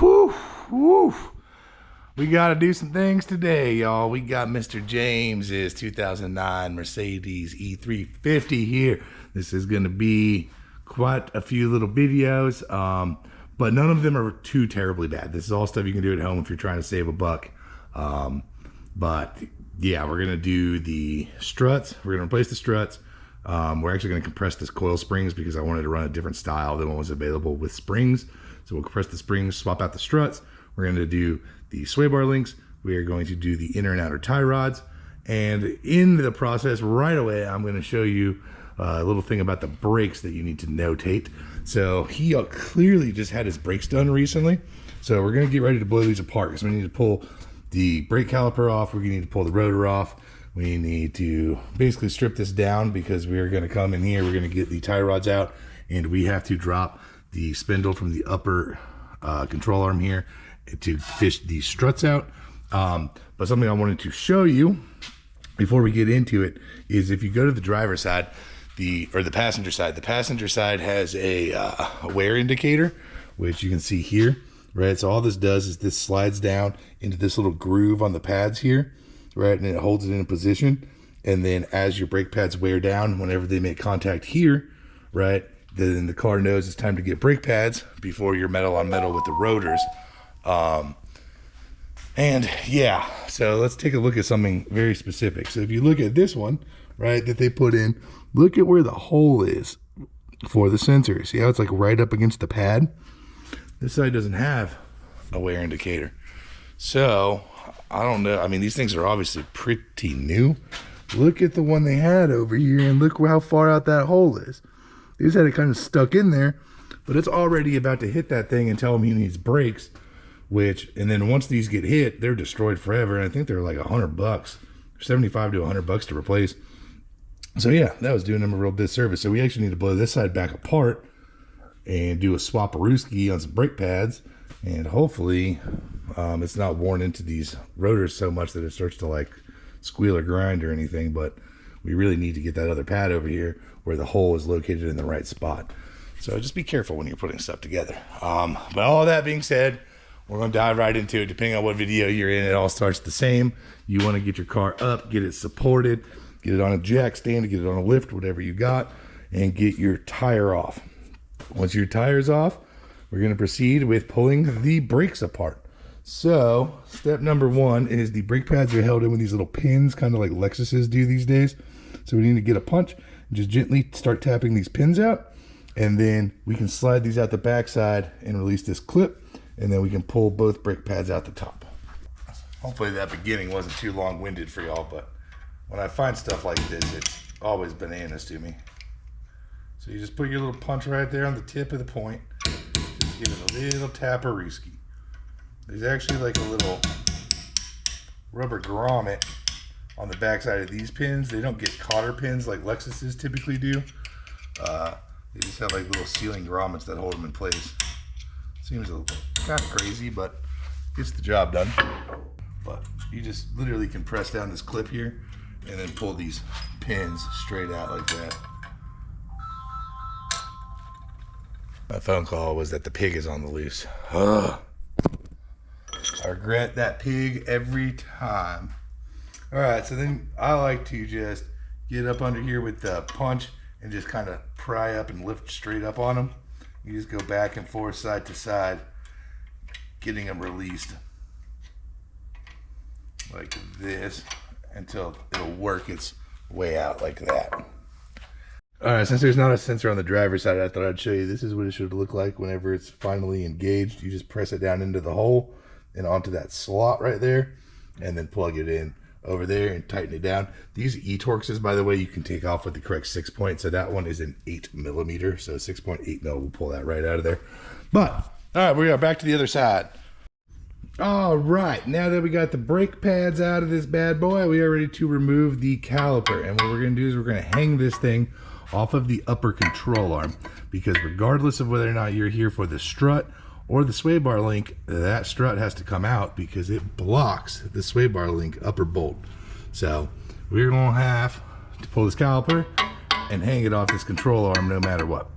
Whew, whew. We got to do some things today, y'all. We got Mr. James's 2009 Mercedes E350 here. This is going to be quite a few little videos, but none of them are too terribly bad. This is all stuff you can do at home if you're trying to save a buck. But yeah, we're going to do the struts. We're going to replace the struts. We're actually going to compress this coil springs because I wanted to run a different style than what was available with springs. So we'll compress the springs, swap out the struts. We're going to do the sway bar links. We are going to do the inner and outer tie rods. And in the process, right away, I'm going to show you a little thing about the brakes that you need to notate. So he clearly just had his brakes done recently. So we're going to get ready to blow these apart because we need to pull the brake caliper off. We're going to need to pull the rotor off. We need to basically strip this down because we are going to come in here. We're going to get the tie rods out, and we have to drop the spindle from the upper control arm here to fish these struts out. But something I wanted to show you before we get into it is if you go to the driver's side, the passenger side has a wear indicator, which you can see here, right? So all this does is this slides down into this little groove on the pads here, right? And it holds it in a position. And then as your brake pads wear down, whenever they make contact here, right, then the car knows it's time to get brake pads before you're metal on metal with the rotors. And yeah, so let's take a look at something very specific. So if you look at this one, right, that they put in, look at where the hole is for the sensor. See how it's like right up against the pad? This side doesn't have a wear indicator. So I don't know. I mean, these things are obviously pretty new. Look at the one they had over here and look how far out that hole is. They just had it kind of stuck in there, but it's already about to hit that thing and tell him he needs brakes, and then once these get hit, they're destroyed forever. And I think they're like $100, 75 to $100 to replace. So yeah, that was doing them a real disservice. So we actually need to blow this side back apart and do a swap-a-rooski on some brake pads. And hopefully it's not worn into these rotors so much that it starts to like squeal or grind or anything, but we really need to get that other pad over here where the hole is located in the right spot. So just be careful when you're putting stuff together. But all that being said, we're going to dive right into it. Depending on what video you're in, it all starts the same. You want to get your car up, get it supported, get it on a jack stand, get it on a lift, whatever you got, and get your tire off. Once your tire's off, we're going to proceed with pulling the brakes apart. So step number one is the brake pads are held in with these little pins, kind of like Lexuses do these days. So we need to get a punch and just gently start tapping these pins out. And then we can slide these out the backside and release this clip. And then we can pull both brake pads out the top. Hopefully that beginning wasn't too long-winded for y'all, but when I find stuff like this, it's always bananas to me. So you just put your little punch right there on the tip of the point. Just give it a little tap-a-rooski. There's actually like a little rubber grommet on the backside of these pins. They don't get cotter pins like Lexuses typically do. They just have like little sealing grommets that hold them in place. Seems a little kind of crazy, but gets the job done. But you just literally can press down this clip here and then pull these pins straight out like that. My phone call was that the pig is on the loose. Ugh. I regret that pig every time. All right, so then I like to just get up under here with the punch and just kind of pry up and lift straight up on them. You just go back and forth, side to side, getting them released like this until it'll work its way out like that. All right, since there's not a sensor on the driver's side, I thought I'd show you. This is what it should look like whenever it's finally engaged. You just press it down into the hole and onto that slot right there, and then plug it in over there and tighten it down. These E-Torxes, by the way, you can take off with the correct 6 point. So that one is an 8mm, so 6.8 mil will pull that right out of there. But all right, we are back to the other side. All right, now that we got the brake pads out of this bad boy, we are ready to remove the caliper. And what we're going to do is we're going to hang this thing off of the upper control arm, because regardless of whether or not you're here for the strut or the sway bar link, that strut has to come out because it blocks the sway bar link upper bolt. So we're going to have to pull this caliper and hang it off this control arm no matter what.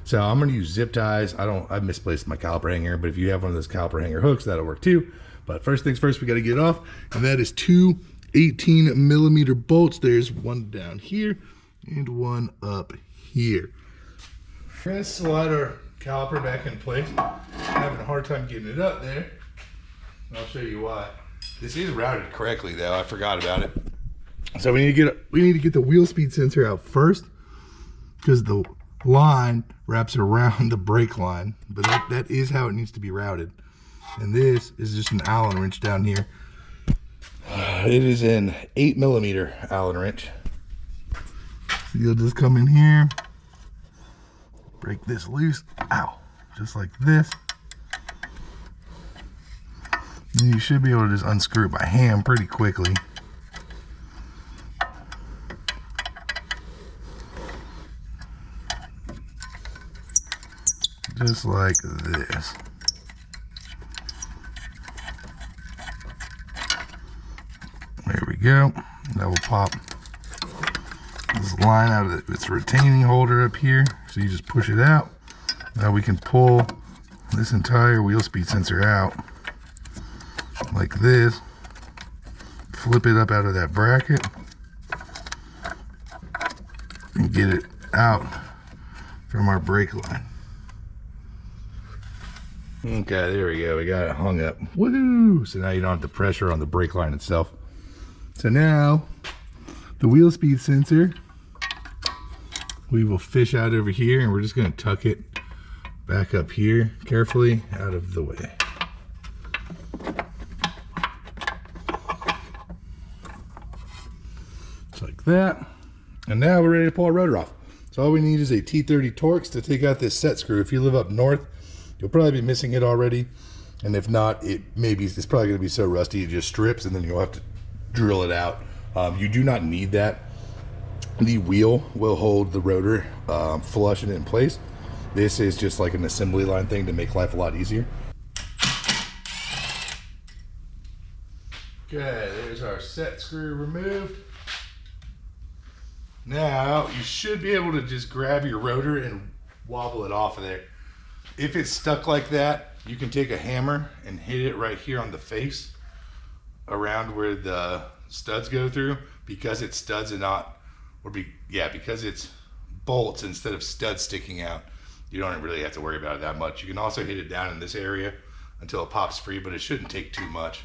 So I'm going to use zip ties. I misplaced my caliper hanger, but if you have one of those caliper hanger hooks, that'll work too. But first things first, we got to get it off, and that is two 18mm bolts. There's one down here and one up here. We're going to slide our caliper back in place. I'm having a hard time getting it up there. I'll show you why. This is routed correctly though. I forgot about it. So we need to get the wheel speed sensor out first, because the line wraps around the brake line, but that is how it needs to be routed. And this is just an Allen wrench down here. It is an 8mm Allen wrench. So you'll just come in here, break this loose, ow, just like this. And you should be able to just unscrew it by hand pretty quickly. Just like this. There we go. That will pop this line out of its retaining holder up here. So you just push it out. Now we can pull this entire wheel speed sensor out like this. Flip it up out of that bracket and get it out from our brake line. Okay, there we go. We got it hung up. Woohoo! So now you don't have the pressure on the brake line itself. So now the wheel speed sensor, we will fish out over here, and we're just going to tuck it back up here carefully out of the way. Just like that. And now we're ready to pull our rotor off. So all we need is a T30 Torx to take out this set screw. If you live up north, you'll probably be missing it already, and if not, it's probably going to be so rusty it just strips, and then you'll have to drill it out. You do not need that. The wheel will hold the rotor flush and in place. This is just like an assembly line thing to make life a lot easier. Okay, there's our set screw removed. Now you should be able to just grab your rotor and wobble it off of there. If it's stuck like that, you can take a hammer and hit it right here on the face around where the studs go through, because it's studs and not, because it's bolts instead of studs sticking out. You don't really have to worry about it that much. You can also hit it down in this area until it pops free, but it shouldn't take too much.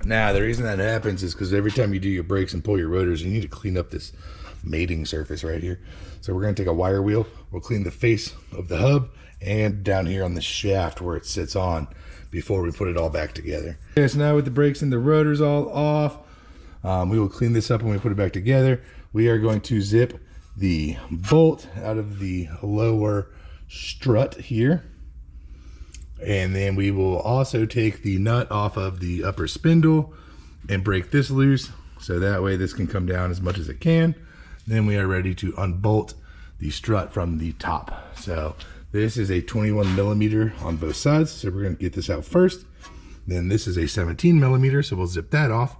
Now, the reason that happens is because every time you do your brakes and pull your rotors, you need to clean up this mating surface right here. So we're going to take a wire wheel. We'll clean the face of the hub and down here on the shaft where it sits on before we put it all back together. Okay, so now with the brakes and the rotors all off, we will clean this up when we put it back together. We are going to zip the bolt out of the lower strut here. And then we will also take the nut off of the upper spindle and break this loose, so that way this can come down as much as it can. Then we are ready to unbolt the strut from the top. So this is a 21mm on both sides, so we're going to get this out first. Then this is a 17mm, so we'll zip that off.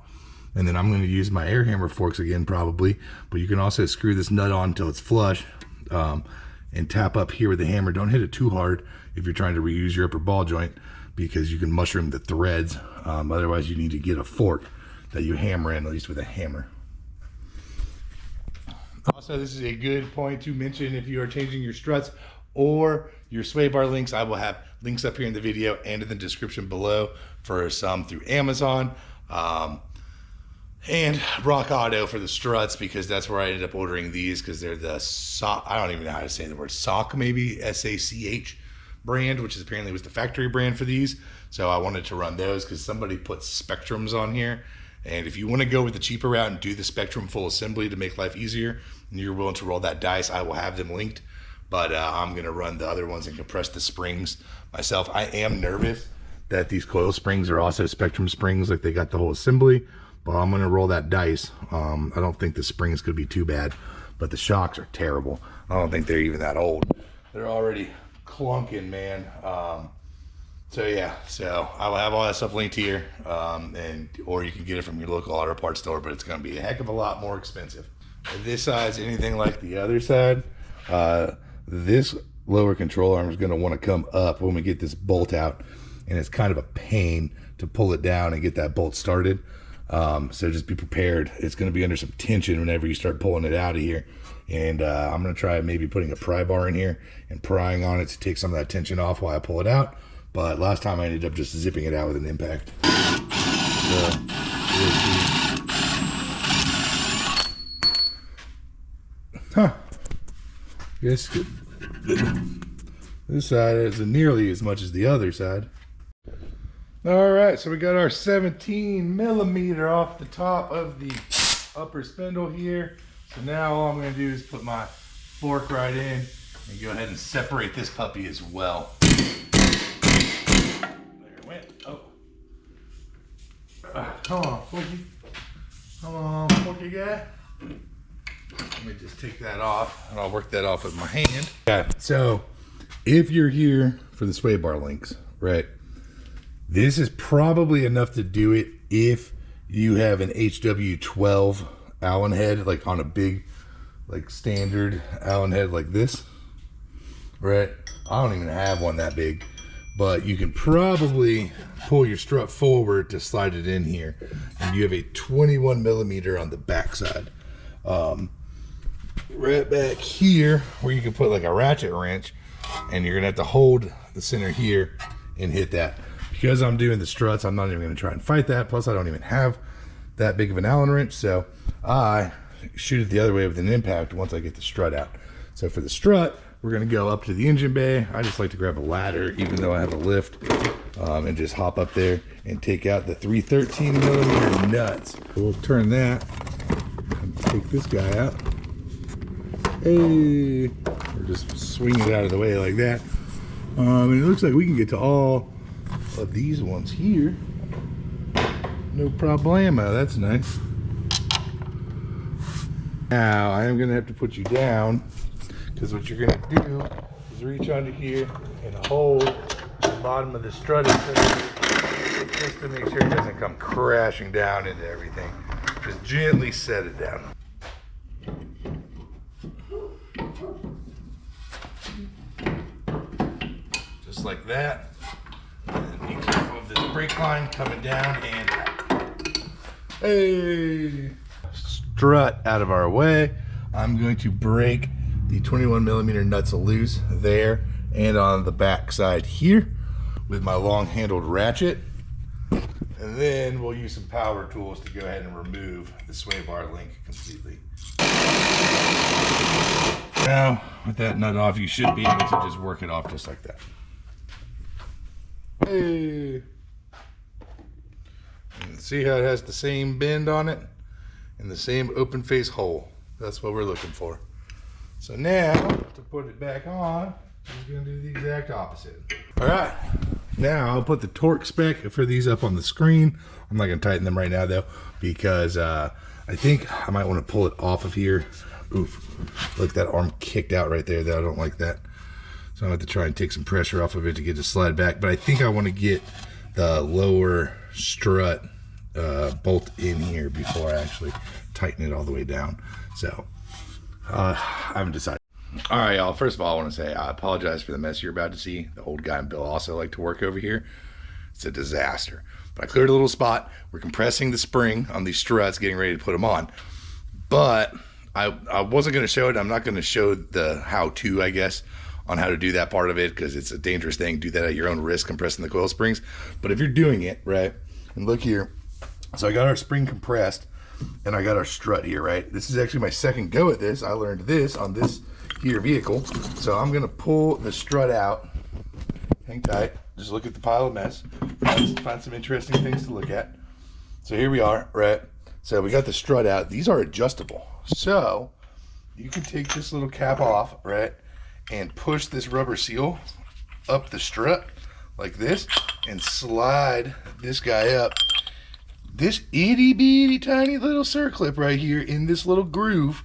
And then I'm going to use my air hammer forks again probably, but you can also screw this nut on until it's flush and tap up here with the hammer. Don't hit it too hard if you're trying to reuse your upper ball joint, because you can mushroom the threads. Otherwise you need to get a fork that you hammer in, at least with a hammer. Also, this is a good point to mention if you are changing your struts or your sway bar links. I will have links up here in the video and in the description below for some through Amazon and Rock Auto for the struts, because that's where I ended up ordering these, because they're the sock, I don't even know how to say the word, sock maybe, S-A-C-H brand, which is apparently was the factory brand for these. So I wanted to run those because somebody put Spectrums on here. And if you want to go with the cheaper route and do the Spectrum full assembly to make life easier, and you're willing to roll that dice, I will have them linked. But I'm going to run the other ones and compress the springs myself. I am nervous that these coil springs are also Spectrum springs, like they got the whole assembly. But I'm going to roll that dice. I don't think the springs could be too bad, but the shocks are terrible. I don't think they're even that old. They're already clunking, man. So yeah, so I'll have all that stuff linked here, or you can get it from your local auto parts store, but it's going to be a heck of a lot more expensive. If this side's anything like the other side, this lower control arm is going to want to come up when we get this bolt out, and it's kind of a pain to pull it down and get that bolt started. So just be prepared. It's going to be under some tension whenever you start pulling it out of here. And I'm going to try maybe putting a pry bar in here and prying on it to take some of that tension off while I pull it out. But last time I ended up just zipping it out with an impact. So, yes, this side isn't nearly as much as the other side. All right, so we got our 17 millimeter off the top of the upper spindle here. So now all I'm going to do is put my fork right in and go ahead and separate this puppy as well. There it went. Oh. Come on, Forky. Come on, Forky guy. Let me just take that off, and I'll work that off with my hand. Okay, so if you're here for the sway bar links, right, this is probably enough to do it if you have an HW12 Allen head, like on a big, like standard Allen head like this, right? I don't even have one that big, but you can probably pull your strut forward to slide it in here, and you have a 21 millimeter on the back side. Right back here where you can put like a ratchet wrench, and you're gonna have to hold the center here and hit that. Because I'm doing the struts, I'm not even gonna try and fight that. Plus I don't even have that big of an Allen wrench, so I shoot it the other way with an impact once I get the strut out. So for the strut, we're gonna go up to the engine bay. I just like to grab a ladder, even though I have a lift, and just hop up there and take out the 313 millimeter nuts. We'll turn that and take this guy out. Hey, or just swing it out of the way like that. And it looks like we can get to all of these ones here. No problemo, that's nice. Now, I am gonna have to put you down, because what you're gonna do is reach under here and hold the bottom of the strut just to make sure it doesn't come crashing down into everything. Just gently set it down. Just like that. And be careful of this brake line coming down and out. Hey! Strut out of our way. I'm going to break the 21 millimeter nuts loose there and on the back side here with my long handled ratchet. And then we'll use some power tools to go ahead and remove the sway bar link completely. Now, with that nut off, you should be able to just work it off just like that. Hey! And see how it has the same bend on it and the same open face hole. That's what we're looking for. So now, to put it back on, we're going to do the exact opposite. All right, now I'll put the torque spec for these up on the screen. I'm not going to tighten them right now though, because I think I might want to pull it off of here. Oof, look, that arm kicked out right there. I don't like that. So I have to try and take some pressure off of it to get it to slide back. But I think I want to get the lower strut bolt in here before I actually tighten it all the way down. So I haven't decided. All right, y'all. First of all, I want to say I apologize for the mess you're about to see. The old guy and Bill also like to work over here. It's a disaster. But I cleared a little spot. We're compressing the spring on these struts, getting ready to put them on. But I wasn't going to show it. I'm not going to show the how-to, I guess, on how to do that part of it, because it's a dangerous thing. Do that at your own risk, compressing the coil springs. But if you're doing it, right, and look here. So I got our spring compressed, and I got our strut here, right? This is actually my second go at this. I learned this on this here vehicle. So I'm going to pull the strut out. Hang tight. Just look at the pile of mess. Find some interesting things to look at. So here we are, right? So we got the strut out. These are adjustable. So you can take this little cap off, right? And push this rubber seal up the strut like this and slide this guy up. This itty bitty tiny little circlip right here in this little groove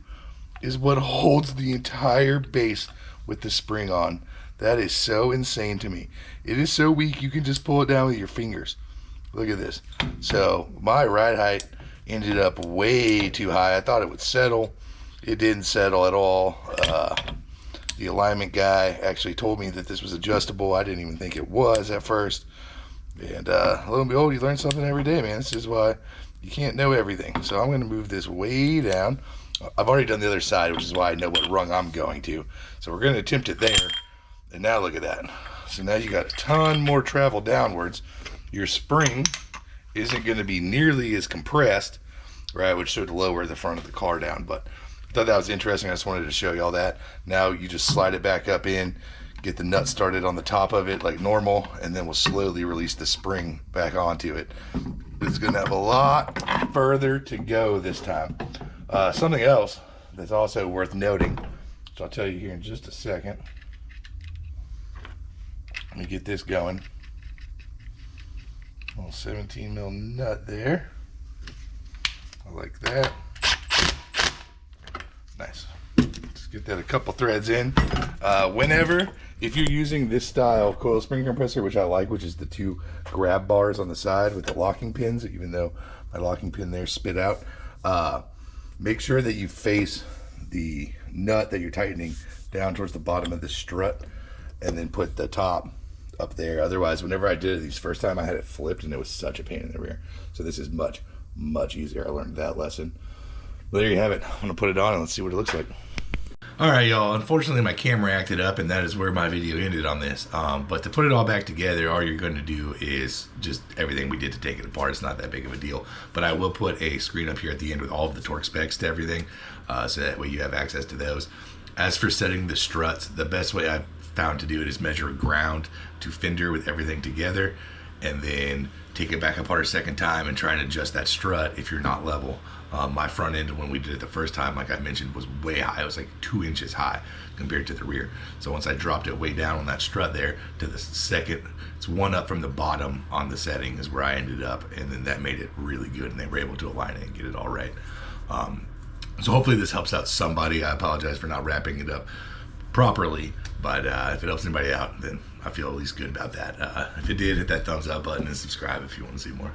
is what holds the entire base with the spring on. That is so insane to me. It is so weak you can just pull it down with your fingers. Look at this. So my ride height ended up way too high. I thought it would settle. It didn't settle at all. The alignment guy actually told me that this was adjustable. I didn't even think it was at first. And lo and behold, you learn something every day, man. This is why you can't know everything. So I'm going to move this way down. I've already done the other side, which is why I know what rung I'm going to. So we're going to attempt it there. And now look at that. So now you got a ton more travel downwards. Your spring isn't going to be nearly as compressed, right, which should lower the front of the car down. But I thought that was interesting. I just wanted to show you all that. Now you just slide it back up in, get the nut started on the top of it like normal, and then we'll slowly release the spring back onto it. It's going to have a lot further to go this time. Something else that's also worth noting, which I'll tell you here in just a second. Let me get this going. A little 17 mil nut there. I like that. Nice. Let's get that a couple threads in. Whenever, if you're using this style coil spring compressor, which I like, which is the 2 grab bars on the side with the locking pins, even though my locking pin there spit out, make sure that you face the nut that you're tightening down towards the bottom of the strut, and then put the top up there. Otherwise, whenever I did it these first time, I had it flipped and it was such a pain in the rear. So this is much, much easier. I learned that lesson. But there you have it. I'm gonna put it on and let's see what it looks like. All right, y'all. Unfortunately, my camera acted up, and that is where my video ended on this. But to put it all back together, all you're going to do is just everything we did to take it apart. It's not that big of a deal. But I will put a screen up here at the end with all of the torque specs to everything, so that way you have access to those. As for setting the struts, the best way I've found to do it is measure ground to fender with everything together, and then take it back apart a second time and try and adjust that strut if you're not level. My front end, when we did it the first time, like I mentioned, was way high. It was like 2 inches high compared to the rear. So once I dropped it way down on that strut there to the second, it's 1 up from the bottom on the setting is where I ended up, and then that made it really good, and they were able to align it and get it all right. So hopefully this helps out somebody. I apologize for not wrapping it up properly, but if it helps anybody out, then I feel at least good about that. If it did, hit that thumbs up button and subscribe if you want to see more.